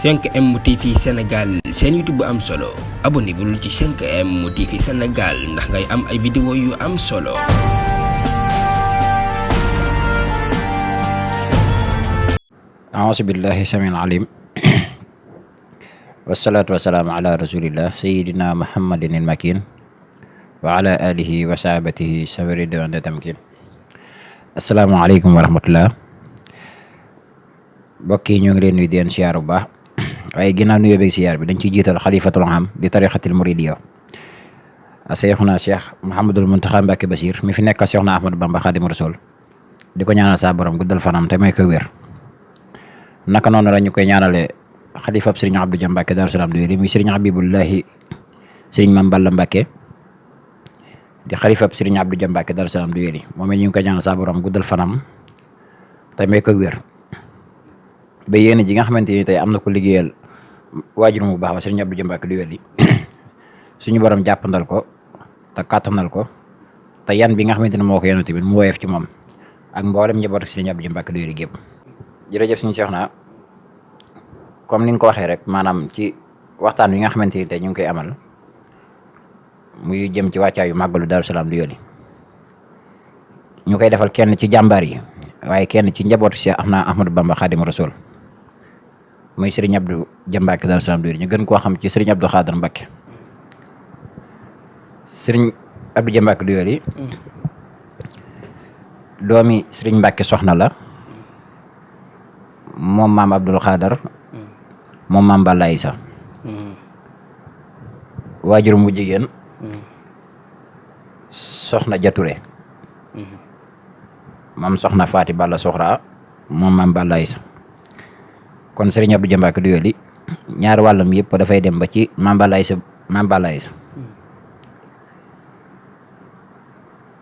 5M TV Sénégal seen YouTube bu am solo abonnez-vous ci 5M TV Sénégal ndax ngay am ay vidéo yu am solo. A'uuzu billahi samiil aliim wassalaatu wassalaamu ala rasulillah sayyidina muhammadin il makin wa ala alihi wa sahabatihi sawi ridwaan wa tamkin. Assalaamu aleykum wa rahmatullah. mbokk yi ñu ngi leen nuyu di leen siyaar bu baax waaye ginnaaw nuyoo beeg siyaar bi dañ ciy jiital xalifatul am di tariqatil muridiyya Seyxuna Cheikh Mouhamadul Muntaxa Mbàkke Basiir mi fi nekk Seexna Ahmadu Bamba Xaadimu Rasuul di ko ñaanal saa borom guddal fanam te may ko wér. naka noonu la ñu koy ñaanale xalifab sëriñ Abdou Dia Mbàkke Daaru Salaam di muy sëriñ Habibullahi sëriñ Mam Balla Mbàkke di xalifab sëriñ Abdou Dia Mbàkke Daaru Salaam di wéri moom it ñu ngi koy ñaanal saa borom guddal fanam te may ko wér ba yéen ji nga xamante ni tey am na ko liggéeyal waajur mu baax wa sëriñ Abdou Dia Mbàkke di wéri suñu borom jàppandal ko te kàttanal ko te yan bi nga xamante ne moo ko yenu tamit mu woyof ci moom ak mboolem njaboot ak sëriñ Abdou Dia Mbàkke di wéri gépp. jërëjëf suñu Seexna comme ni nga ko waxee rek maanaam ci waxtaan wi nga xamante ni tey ñu ngi koy amal muy jëm ci wàccaayu màggalu Daaru Salaam di yoli ñu koy defal kenn ci jàmbaar yi waaye kenn ci njabootu Cheikh Ahmadou Bamba Xaadimu Rasuul muy Serigne Abdou Dia Mbàkke Daaru Salaam di yoli ñu gën koo xam ci Serigne Abdou Xaadar Mbàkke. Serigne Abdou Dia Mbàkke di yoli doomi Serigne Mbàkke soxna la moom maam Abdul Xaadar moom maam Balla Aysa waajur mu jigéen soxna Jature maam soxna Faati Balla Soxra moom maam Balla Aysa kon Serigne Abdou Dia Mbàkke di yoli ñaari wàllam yëpp dafay dem ba ci maam Balla Aysa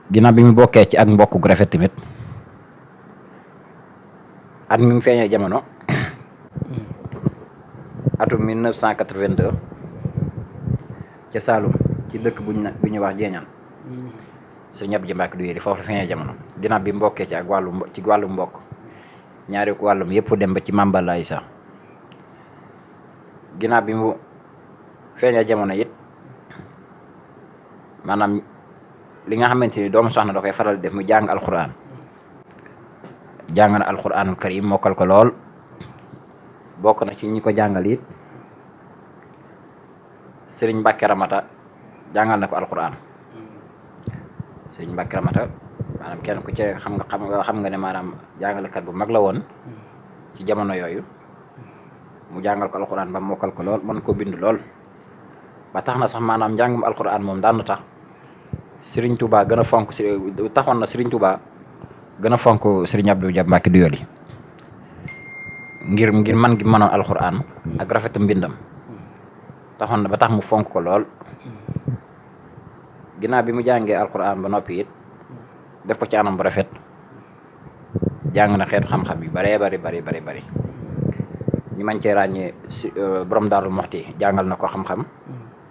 ginnaaw bi mu bokkee ci ak mbokk gu rafet tamit at mi mu feeñee jamono atum 1982 ca Saalum ci dëkk bu ñuy wax Jeeñaan Sëriñ Abdou Dia Mbàkke di yoli foofu la feeñee jamono ginnaaw bi mu bokkee ci ak wàllu mbokk ñaari wàllum yëpp dem ba ci Maam Balla Aysa ginnaaw bi mu feeñee jamono it maanaam li nga xamante ni doomu soxna da koy faral def mu jàng alxuraan jàng na alxuraanul karim mokkal ko lool bokk na ci ñi ko jàngal it sëriñ Mbàkke Ramata jàngal na ko alxuraan sëriñ Mbàkke Ramata maanaam kenn ku ci xam nga ne maanaam jàngalekat bu mag la woon ci jamono yooyu mu jàngal ko alxuraan ba mokkal ko lool mën ko bind lool ba tax na sax maanaam njàngum alxuraan moom daan na tax sëriñ Touba gën a fonk taxoon na sëriñ Touba gën a fonk Serigne Abdou Dia Mbàkke di yoli ngir man gi mënoon alxuraan ak rafetu mbindam taxoon na ba tax mu fonk ko lool ginnaaw bi mu jàngee alxuraan ba noppi it def ko ci anam bu rafet jàng na xeetu xam-xam yu bëree bari ñu mañ cee ràññee borom Daaru Moxti jàngal na ko xam-xam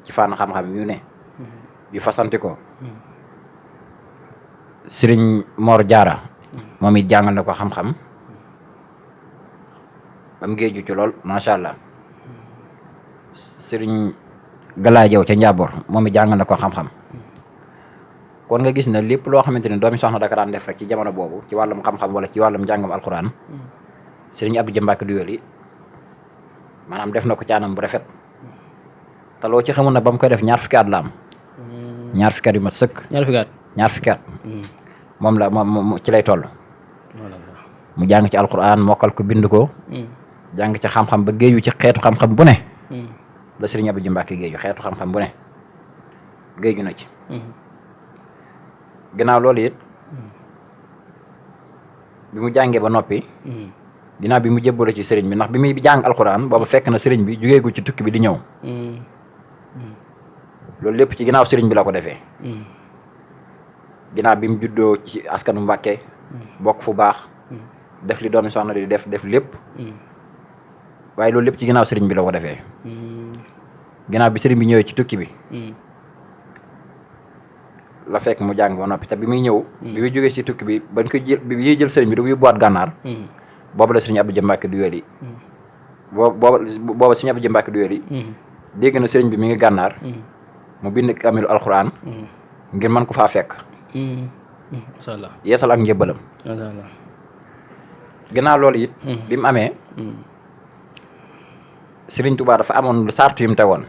ci fànn xam-xam yu ne yu fasanti ko Serigne Mor Jaara moom it jàngal na ko xam-xam ba mu géeju ci lool macha allah Serigne Galaay Jaw ca Njaaboor moom it jàngal na ko xam-xam kon nga gis ne lépp loo xamante ne doomi soxna daka daan def rek ci jamono boobu ci wàllum xam-xam wala ci wàllum njàngam alxuraan Serigne Abdou Dia Mbàkke di yoli maanaam def na ko ci anam bu rafet te loo ci xamul na ba mu koy def ñaar fukki at la am ñaar fukki at yu mat sëkk ñaar fukki at moom la moom ci lay toll mu jàng ci alquran mokkal ko bind ko jàng ci xam-xam ba géeju ci xeetu xam-xam bu ne la Serigne Abdou Dia Mbàkke géeju xeetu xam-xam bu ne géeju na ci ginnaaw loolu it bi mu jàngee ba noppi ginnaaw bi mu jébbale ci sëriñ bi ndax bi muy jàng alquran booba fekk na sëriñ bi jugeegu ci tukki bi di ñëw loolu lépp ci ginnaaw sëriñ bi la ko defee ginnaaw bi mu juddoo ci askanu Mbàkke bokk fu baax def li doomi soxna di def lépp waaye loolu lépp ci ginnaaw sëriñ bi la ko defee ginnaaw bi sëriñ bi ñëwee ci tukki bi la fekk mu jàng ba noppi te bi muy ñëw bi muy jógee ci tukki bi bañ ko jël bi ñuy jël sëriñ bi da ko yóbbuwaat gànnaar boobu la sëriñ Abdou Dia Mbàkke di yoli booba Sëriñ Abdou Dia Mbacke Doyoly dégg na sëriñ bi mi ngi gànnaar mu bind kamilu alxuraan ngir mën ko faa fekk macha allah yeesal ak njëbbalam macha allah ginnaaw loolu it bi mu amee Sëriñ Tuubaa dafa amoon sartu yu mu tegoon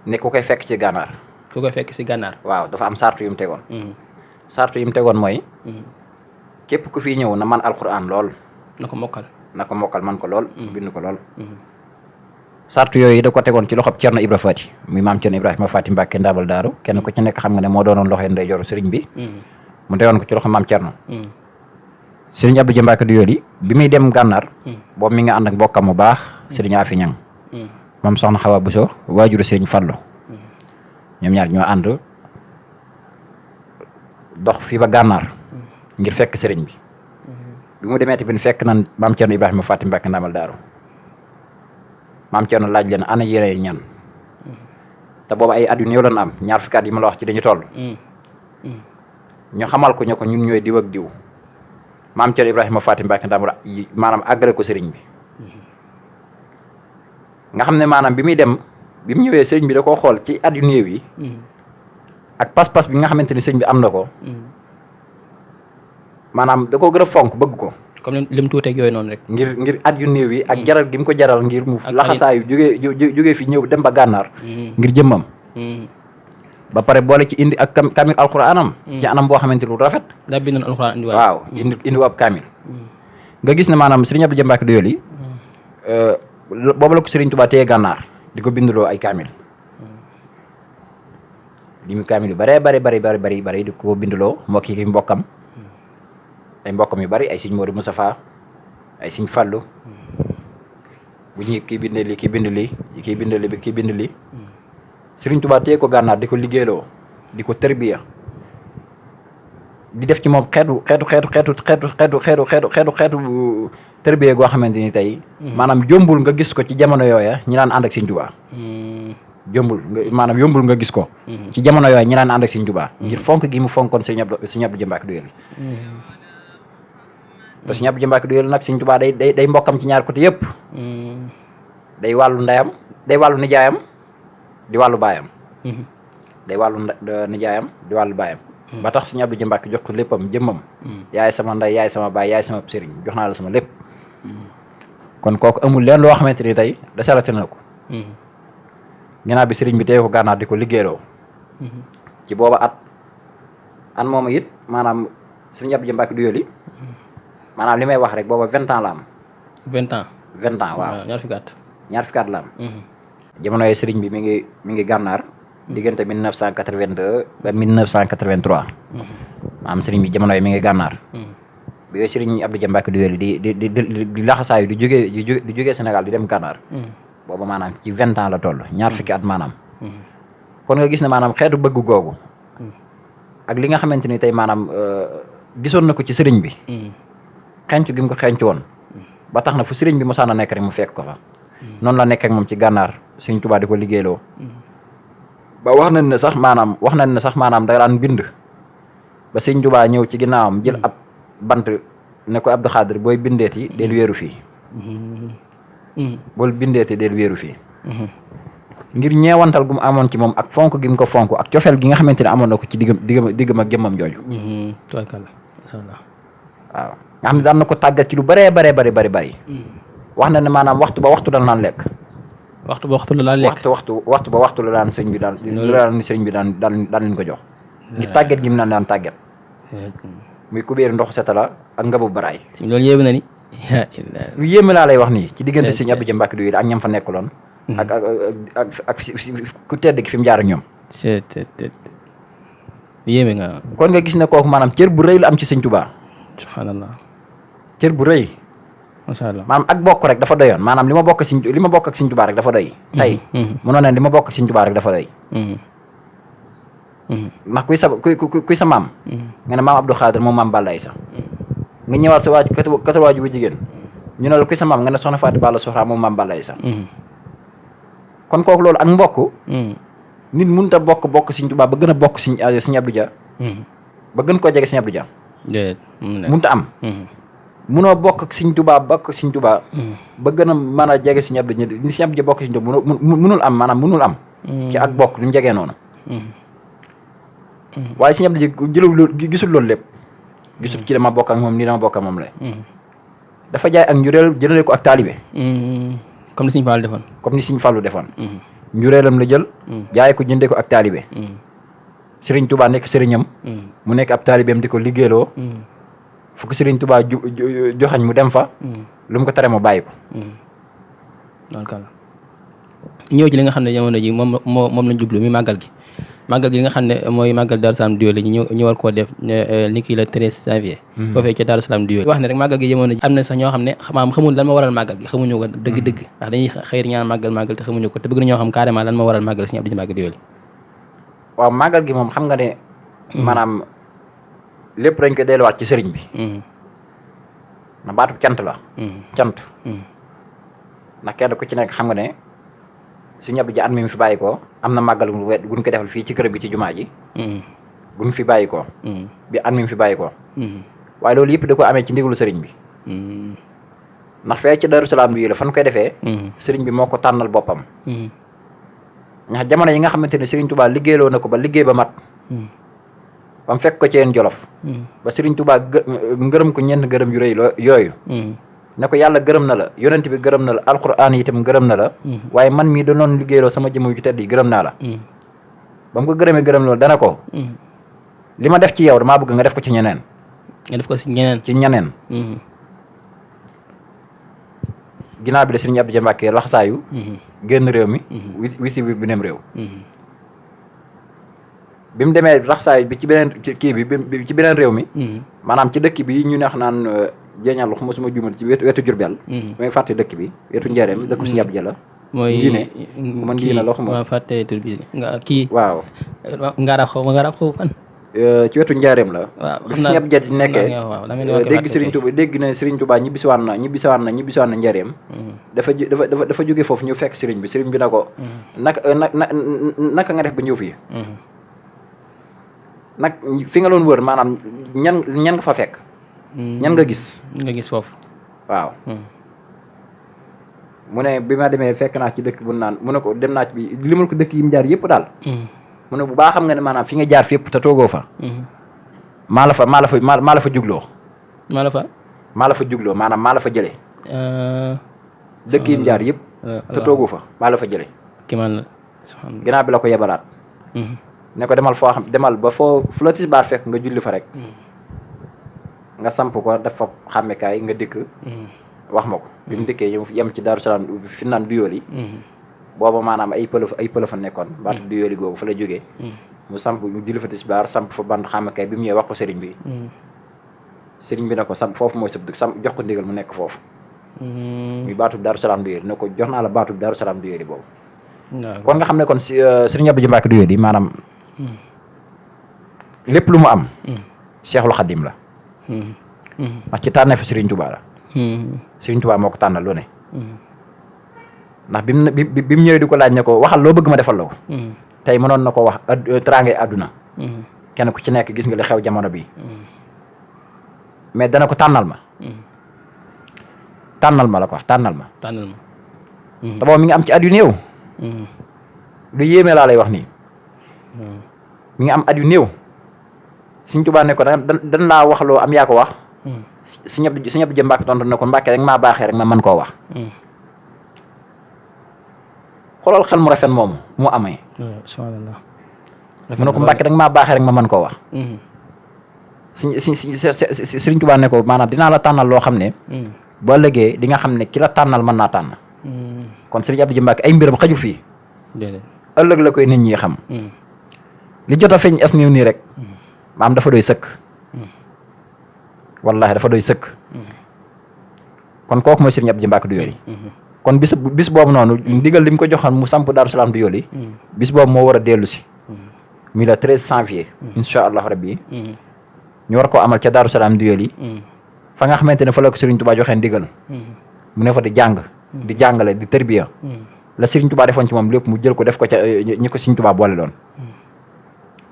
ne ku koy fekk ci gànnaar ku koy fekk si gànnaar waaw dafa am sartu yu mu tegoon sartu yu mu tegoon mooy képp ku fi ñëw na man alxuraan lool na ko mokkal man ko lool bind ko lool sartu yooyu da ko tegoon ci loxob Cerno Ibra Faati muy maam Cerno Ibrahima Faati Mbàkke Ndaabal Daaru kenn ku ci nekk xam nga ne moo doonoon loxo ndeyjooru sëriñ bi mu tegoon ko ci loxo maam Cerno Sëriñ Abdou Dia Mbacke Doyoly bi muy dem gànnaar boobu mi nga ànd ak mbokkam mu baax Sëriñ Afi Ñang moom soxna Xawa Buso waajuru Sëriñ Fallu ñoom ñaar ñoo ànd dox fii ba gànnaar ngir fekk sëriñ bi bi mu demee tamit fekk nan maam Cerno Ibrahima Faati Mbàkke Ndaabal Daaru maam Cerno laaj leen ana yére ñan te boobu ay at yu néew lan am ñaar fukki at yi ma la wax ci dañu toll ñu xamal ko ñun ñooy diw ak diw maam Cerno Ibrahima Faati Mbàkke Ndaabal maanaam àggale ko sëriñ bi nga xam ne maanaam bi muy dem bi mu ñëwee sëriñ bi da koo xool ci at yu néew yi ak pas-pas bi nga xamante ni sëriñ bi am na ko maanaam da koo gën a fonk bëgg ko comme lim tuuteeg yooyu noonu rek ngir at yu néew yi ak jaral gi mu ko jaral ngir mu laxasaayu jógee fi ñëw dem ba gànnaar ngir jëmmam ba pare boole ci indi ak kamil alxuraanam ci anam boo xamante lu rafet daa bindoon alxuraan indi waaw indi ab kamil nga gis ne maanaam Sëriñ Abdou Dia Mbacke Doyoly boobu la ko Sëriñ Tuubaa téye gànnaar di ko binduloo ay kamil li mu kamil yu bari di ko binduloo ki mbokkam ay mbokkam yu bari ay Sëriñ Moodu Mustafaa ay Sëriñ Fallu bu ñuy kii bind lii kii bind lii kii bind lii kii bind lii Sëriñ Tuubaa téye ko gànnaar di ko liggéeyloo di ko tërbiya di def ci moom xeetu tërbiya goo xamante ni tey maanaam jombul nga gis ko ci jamono yooya ñi daan ànd ak Sëriñ Tuubaa yombul nga gis ko ci jamono yooya ñi daan ànd ak Sëriñ Tuubaa ngir fonk gi mu fonkoon Sëriñ Abdou Dia Mbacke Doyoly te Sëriñ Abdou Dia Mbacke Doyoly nag Sëriñ Tuubaa day mbokkam ci ñaar côté yëpp day wàllu ndeyam day wàllu nijaayam di wàllu baayam day wàllu nijaayam di wàllu baayam ba tax Sëriñ Abdou Dia Mbacke jox ko léppam jëmmam yaay sama ndey yaay sama baay yaay sama sëriñ jox naa la sama lépp kon kooku amul leen loo xamante ni tey desalati na ko ginnaaw bi sëriñ bi tey ko gànnaar di ko liggéeyloo ci booba at moom it maanaam Sëriñ Abdou Dia Mbacke Doyoly maanaam li may wax rek booba 20 ans la am 20 ans waaw ñaar fukki at la am jamono yi sëriñ bi mi ngi gànnaar diggante 1982 ba 1983 maanaam sëriñ bi jamono yi mi ngi gànnaar bi yooyu Sëriñ Abdou Dia Mbacke Doyoly di laxasaayu di jógee Sénégal di dem gànnaar booba maanaam ci 20 ans la toll ñaar fukki at maanaam kon nga gis ne maanaam xeetu bëgg googu ak li nga xamante ni tey maanaam gisoon na ko ci sëriñ bi xencu gi mu ko xencu woon ba tax na fu sëriñ bi mosaan a nekk rek mu fekk ko fa noonu la nekk ak moom ci gànnaar Sëriñ Tuubaa di ko liggéeyloo ba wax nañ ne sax maanaam da daan bind ba Sëriñ Tuubaa ñëw ci ginnaawam jël ab bant ne ko Abdou Khadir booy bindeeti del wéeru fii ngir ñeewantal gu mu amoon ci moom ak fonk gi mu ko fonk ak cofeel gi nga xamante ne amoon na ko ci diggam ak jëmmam jooju waaw nga xam ne daan na ko tàggat ci lu bëree bari wax na ne maanaam waxtu ba waxtu daan naan lekk waxtu la daan lekk waxtu ba waxtu la daan sëriñ bi daan leen ko jox ngir tàggat gi mu daan tàggat muy kubéeru ndoxu setala ak ngabu baraay loolu yéeme na ni lu yéeme laa lay wax nii ci diggante Sëriñ Abdou Dia Mbacke Doyoly ak ñam fa nekkuloon ak ku tedd ki fi mu jaar ak ñoom yéeme nga kon nga gis ne kooku maanaam cër bu rëy la am ci Sëriñ Tuubaa subhanallah cër bu rëy masha Allah maanaam ak bokk rek dafa doyoon maanaam li ma bokk ak Sëriñ Tuubaa rek dafa doy tey mënoo ne li ma bokk ak Sëriñ Tuubaa rek dafa doy ndax kuy sa maam nga ne maam Abdou Khadir moom maam Balla Aïssa nga ñëwaat sa kata waaju bu jigéen ñu ne la kuy sa maam nga ne soxna Fatou Balla Soxra moom maam Balla Aïssa kon kooku loolu ak mbokk nit mënut a bokk Sëriñ Tuubaa ba gën a bokk Sëriñ Abdou Dia ba gën koo jege Sëriñ Abdou Dia mënut a am munoo bokk ak Sëriñ Tuubaa ba gën a mën a jege Sëriñ Abdou ni Sëriñ Abdou bokk Sëriñ Tuubaa munul am maanaam munul am ci ak bokk ni mu jegee noonu waaye Sëriñ Abdou jëlul gisul loolu lépp gisul ci dama bokk ak moom nii dama bokk ak moom la dafa jaay ak njuréel jëlale ko ak taalibe comme ni Sëriñ Fallu defoon njuréelam la jël jaay ko jëndee ko ak taalibe Sëriñ Tuubaa nekk sëriñam mu nekk ab taalibeem di ko liggéeyloo fu ko Sëriñ Tuubaa joxañ mu dem fa lu mu ko tere mu bàyyi ko ñëw ci li nga xam ne jamono ji moom lañ jublu mi màggal gi nga xam ne mooy màggal Daaru Salaam Doyoly ñu war koo def ni ki le 13 janvier foofee ca Daaru Salaam Doyoly wax ne rek màggal gi jamono ji am na sax ñoo xam ne maam xamul lan ma waral màggal gi xamuñu ko dëgg-dëgg ndax dañuy xëy ñaan màggal te xamuñu ko te bëgg na ñoo xam carrément lan ma waral màggal Sëriñ Abdou Mbacke Doyoly waaw màggal gi moom xam nga ne maanaam lépp dañ ko delluwaat ci sëriñ bi na baatu cant la cant ndax kenn ku ci nekk xam nga ne Sëriñ Abdou ji at mi fi bàyyi ko am na màggal guñ ko defal fii ci kër gi ci jumaa ji guñ fi bàyyi ko bi at mi fi bàyyi ko waaye loolu yëpp da ko amee ci ndigalu sëriñ bi ndax fee ci Daaru Salaam bi la fan koy defee sëriñ bi moo ko tànnal boppam ndax jamono yi nga xamante ne Sëriñ Tuubaa liggéeyloo na ko ba liggéey ba mat ba mu fekk ko ci yeen Jolof ba Sëriñ Tuubaa ngërëm ko ñenn gërëm yu rëy yooyu ne ko yàlla gërëm na la yonent bi gërëm na la alquran yi itam gërëm na la waaye man mii da doon liggéeyloo sama jëmm ju tedd yi gërëm naa la ba mu ko gërëm loolu dana ko li ma def ci yow damaa bëgg nga def ko ci ñeneen nga def ko ci ñeneen ginnaaw bi la Sëriñ Abdou Mbacke laxasaayu génn réew mi witi bi beneen réew bi mu demee laxasaayu bi ci beneen kii bi ci beneen réew mi maanaam ci dëkk bi ñu neex naan jeeñal xuma suma jumal ci wetu Jurbel may fàtte dëkk bi wetu Njaareem dëkk Sëriñ Abdou la mooy Ndiine la xuma fàtte tur bi nga kii waaw Ngaraab xaw fan ci wetu Njaareem la waaw bi Sëriñ Abdou Jati nekkee dégg Sëriñ Tuubaa dégg na Sëriñ Tuubaa ñibbisiwaan na Njaareem dafa jóge foofu ñu fekk sëriñ bi na ko naka nga def ba ñëw fii nag fi nga doon wër maanaam ñan nga fa fekk ñan nga gis foofu waaw mu ne bi ma demee fekk naa ci dëkk bu naan mu ne ko dem naa ci bi limal ko dëkk yi mu jaar yëpp daal mu ne bu baax xam nga ne maanaam fi nga jaar fépp te toogoo fa maa la fa jugloo maa la fa jugloo maanaam maa la fa jëlee dëkk yi mu jaar yëpp te toogoo fa maa la fa jëlee ginnaaw bi la ko yebalaat ne ko demal ba fu la tisbaar fekk nga julli fa rek nga samp ko def fa xàmmekaay nga dikk wax ma ko bi mu dikkee yem ci Daaru Salaam fi naan Doyoly booba maanaam ay pël fa nekkoon baatu Doyoly googu fa la jógee mu samp mu julli fa tisbaar samp fa bant xàmmekaay bi mu ñëwee wax ko sëriñ bi ne ko samp foofu mooy sëb dëkk samp jox ko ndigal mu nekk foofu muy baatub Daaru Salaam Doyoly ne ko jox naa la baatub Daaru Salaam Doyoly boobu kon nga xam ne kon Sëriñ Abdou Mbacke Doyoly maanaam lépp lu mu am Cheikhul Khadim la ndax ci tànneefu Sëriñ Tuubaa la Sëriñ Tuubaa moo ko tànnal lu ne ndax bi mu ñëwee di ko laaj ne ko waxal loo bëgg ma defal la ko tey mënoon na ko wax teraangay àdduna kenn ku ci nekk gis nga li xew jamono bi mais dana ko tànnal ma la ko wax tànnal ma te boobu mi ngi am ci at yu néew lu yéeme laa lay wax nii mi ngi am at yu néew Sëriñ Tuubaa ne ko dan laa wax loo am yaa ko wax Sëriñ Abdou Mbacke tontu ne ko Mbacke rek maa baaxee rek ma mën koo wax xoolal xel mu rafet moomu mu amee subhanallah mu ne ko Mbacke rek maa baaxee rek ma mën koo wax Sëriñ Tuubaa ne ko maanaam dinaa la tànnal loo xam ne boo ëllëgee di nga xam ne ki la tànnal mën naa tànn kon Sëriñ Abdou Mbacke ay mbiram xajul fii ëllëg la koy nit ñi xam li jot a feeñ es niw nii rek maam dafa doy sëkk wallahi dafa doy sëkk kon kooku mooy Sëriñ Abdou Mbacke Doyoly kon bis boobu noonu ndigal li mu ko joxoon mu samp Daaru Salaam Doyoly bis boobu moo war a dellu si muy le 13 janvier incha allah rabbi ñu war koo amal ca Daaru Salaam Doyoly fa nga xamante ne fa la ko Sëriñ Tuubaa joxee ndigal mu ne fa di jàng di jàngale di tërbiya la Sëriñ Tuubaa defoon ci moom lépp mu jël ko def ko ca ñi ko Sëriñ Tuubaa boole loon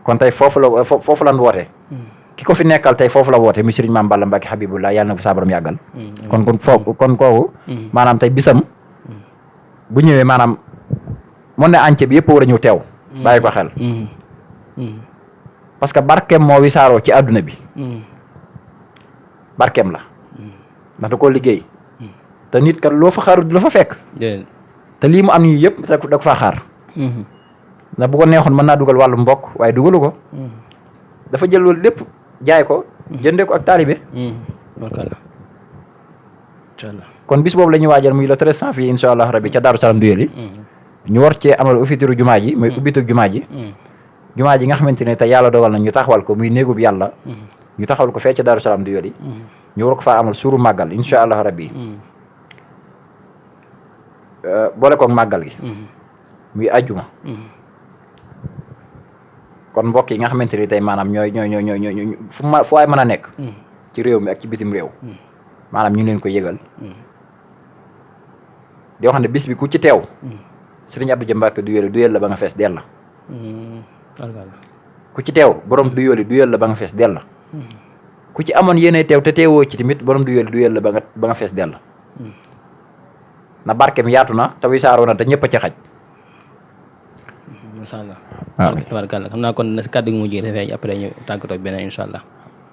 kon tey foofu lan woote ki ko fi nekkal tey foofu la woote muy Serigne Mame Balla Mbacke Habibullah yàlla na ko saa borom yàggal kon kooku maanaam tey bisam bu ñëwee maanaam mon ne entier bi yëpp war a ñëw teew bàyyi ko xel parce que barkeem moo wisaaroo ci àdduna bi barkeem la ndax da koo liggéey te nit kat loo fa xaarut du la fa fekk te lii mu am nii yëpp da ko faa xaar ndax bu ko neexoon mën naa dugal wàllu mbokk waaye dugalu ko dafa jël loolu lépp jaay ko jëndee ko ak taalibe kon bis boobu la ñuy waajal muy le 13 janvier incha allah rabbi ca Daaru Salaam Duyeli ñu war cee amal uffitiru jumaa ji muy ubbitu jumaa ji nga xamante ne te yàlla dogal na ñu taxawal ko muy néegub yàlla ñu taxawal ko fee ca Daaru Salaam Duyeli ñu war ko faa amal suuru màggal incha allah rabbi boole koog màggal gi muy ajjuma kon mbokk yi nga xamante ni tey maanaam ñooy fu waay mën a nekk ci réew mi ak ci bitim réew maanaam ñu leen ko yëgal di wax ne bis bi ku ci teew Serigne Abdou Dia Mbacke duyel la ba nga fees dell la ku ci teew borom duyel la ba nga fees dell la ku ci amoon yéene teew te teewoo ci tamit borom duyel la ba nga fees dell la na barkeem yaatu na te wisaaroo na te ñëpp a ci xaj incha allah tabaarkalla xam naa kon na si kàddu gi mujj yi dafay après ñu tàggatoo beneen incha allah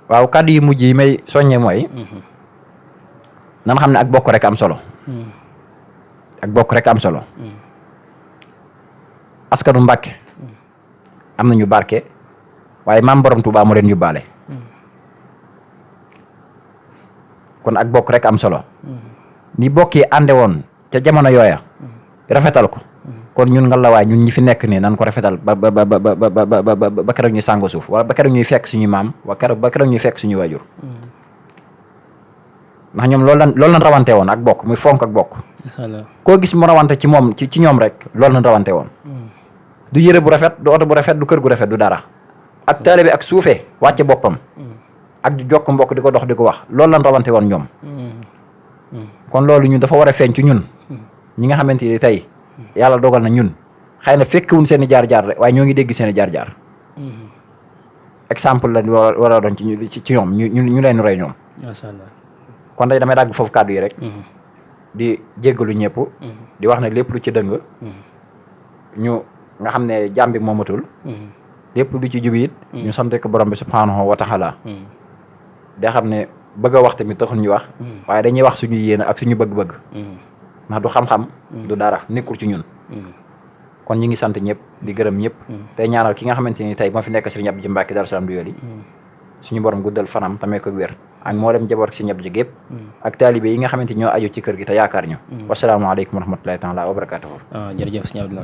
waaw kàddu yi mujj yi may soññe mooy nan xam ne ak bokk rek am solo askanu Mbàkke am nañu barke waaye maam borom Tuubaa moo leen yóbbaale kon ak bokk rek am solo ni bokk yi ànde woon ca jamono yooya rafetal ko kon ñun nga la waay ñun ñi fi nekk nii nan ko rafetal ba keroog ñuy sàngo suuf wala ba keroog ñuy fekk suñu maam ba keroog ñuy fekk suñu waajur ndax ñoom loolu lan rawante woon ak bokk muy fonk ak bokk koo gis mu rawante ci moom ci ñoom rek loolu lan rawante woon du yëre bu rafet du oto bu rafet du kër gu rafet du dara ak taalibe ak suufee wàcce boppam ak di jokk mbokk di ko dox di ko wax loolu lan rawante woon ñoom kon loolu ñun dafa war a feeñ ci ñun ñi nga xamante ni tey yàlla dogal na ñun xëy na fekkewuñ seen i jaar-jaar rek waaye ñoo ngi dégg seen i jaar-jaar exemple la war a doon ci ñoom ñu leen roy ñoom macha allah kon day damay dagg foofu kàddu yi rek di jéggalu ñëpp di wax ne lépp lu ci dëng ñu nga xam ne jàmbi moomatul lépp lu ci jubi it ñu sante ko borom bi subhanahu wa taala da xam ne bëgg a wax tamit taxul ñu wax waaye dañuy wax suñu yéene ak suñu bëgg-bëgg ndax du xam-xam du dara nekkul ci ñun kon ñi ngi sant ñëpp di gërëm ñëpp tey ñaanal ki nga xamante ni tey moo fi nekk Serigne Abdou Dia Mbacke Darou Salam Duyeli suñu borom guddal fanam tamee ko wér ak moo dem jaboot Serigne Abdou Dia gépp ak taalibe yi nga xamante ñoo aju ci kër gi te yaakaar ñu wasalaamaaleykum wa rahmatulahi taala wa barakatuhu jërëjëf Serigne Abdou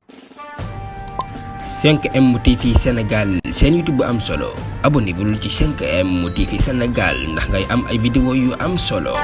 5M TV Sénégal seen YouTube bu am solo abonné bul ci 5M TV Sénégal ndax ngay am ay vidéo yu am solo